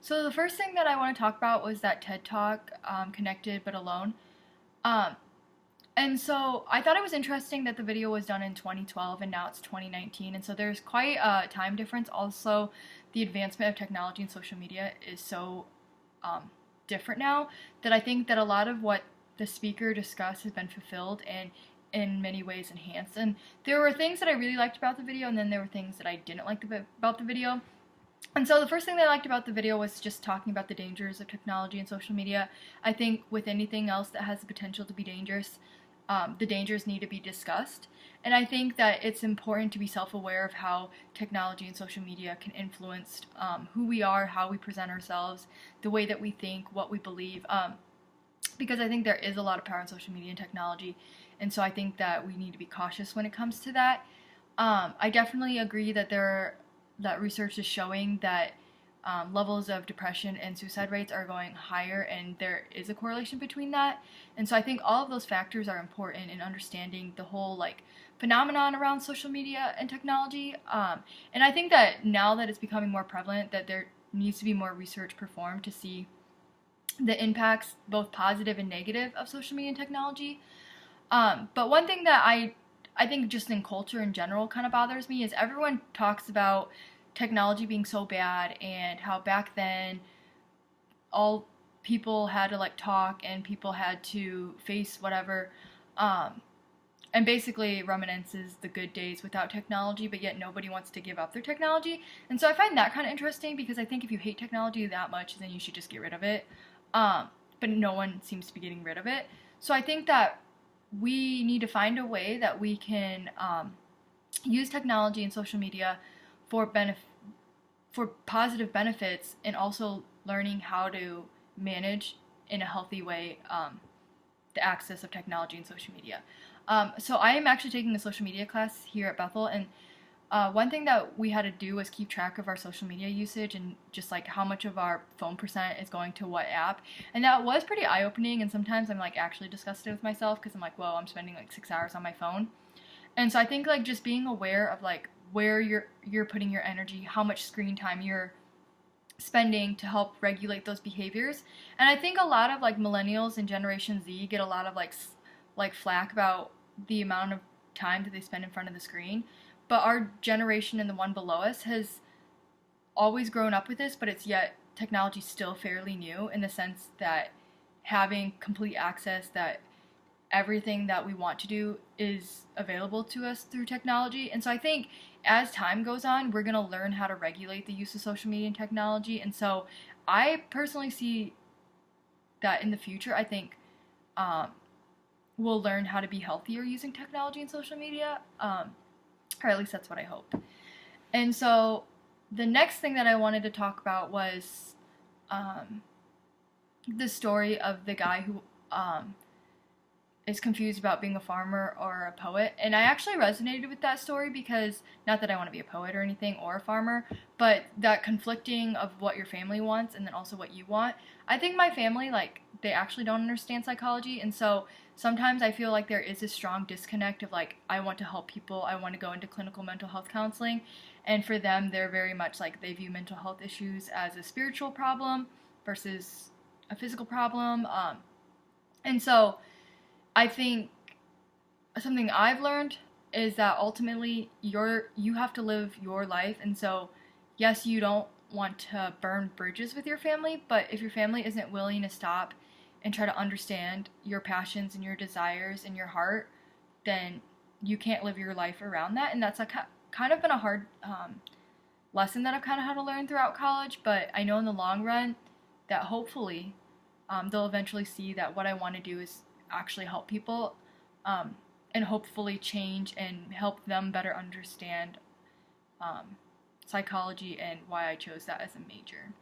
So the first thing that I want to talk about was that TED Talk, Connected but Alone. Um, and so I thought it was interesting that the video was done in 2012 and now it's 2019. And so there's quite a time difference. Also, the advancement of technology and social media is so um, different now that I think that a lot of what the speaker discussed has been fulfilled and in many ways enhanced. And there were things that I really liked about the video, and then there were things that I didn't like about the video. And so the first thing that I liked about the video was just talking about the dangers of technology and social media. I think with anything else that has the potential to be dangerous, the dangers need to be discussed. And I think that it's important to be self-aware of how technology and social media can influence who we are, how we present ourselves, the way that we think, what we believe. Because I think there is a lot of power in social media and technology. And so I think that we need to be cautious when it comes to that. I definitely agree that that research is showing that levels of depression and suicide rates are going higher, and there is a correlation between that. And so I think all of those factors are important in understanding the whole phenomenon around social media and technology. And I think that now that it's becoming more prevalent, that there needs to be more research performed to see the impacts, both positive and negative, of social media and technology. But one thing that I think just in culture in general kind of bothers me is everyone talks about technology being so bad and how back then all people had to talk and people had to face whatever, and basically reminisces the good days without technology, but yet nobody wants to give up their technology. And so I find that kind of interesting, because I think if you hate technology that much, then you should just get rid of it. But no one seems to be getting rid of it. So I think that we need to find a way that we can use technology and social media for for positive benefits, and also learning how to manage in a healthy way the access of technology and social media. So I am actually taking a social media class here at Bethel, and one thing that we had to do was keep track of our social media usage and just how much of our phone percent is going to what app. And that was pretty eye-opening, and sometimes I'm actually disgusted with myself, because I'm whoa, I'm spending 6 hours on my phone. And so I think just being aware of where you're putting your energy, how much screen time you're spending, to help regulate those behaviors. And I think a lot of millennials and Generation Z get a lot of flack about the amount of time that they spend in front of the screen. But our generation and the one below us has always grown up with this, but it's yet technology's still fairly new, in the sense that having complete access, that everything that we want to do is available to us through technology. And so I think as time goes on, we're going to learn how to regulate the use of social media and technology. And so I personally see that in the future, I think we'll learn how to be healthier using technology and social media, or at least that's what I hope. And so the next thing that I wanted to talk about was the story of the guy who is confused about being a farmer or a poet. And I actually resonated with that story, because not that I want to be a poet or anything, or a farmer, but that conflicting of what your family wants and then also what you want. I think my family, they actually don't understand psychology, and so sometimes I feel there is a strong disconnect of I want to help people, I want to go into clinical mental health counseling, and for them they're very much they view mental health issues as a spiritual problem versus a physical problem. And so I think something I've learned is that ultimately you have to live your life. And so yes, you don't want to burn bridges with your family, but if your family isn't willing to stop and try to understand your passions and your desires and your heart, then you can't live your life around that. And that's kind of been a hard lesson that I've kind of had to learn throughout college. But I know in the long run that hopefully they'll eventually see that what I want to do is actually help people, and hopefully change and help them better understand psychology and why I chose that as a major.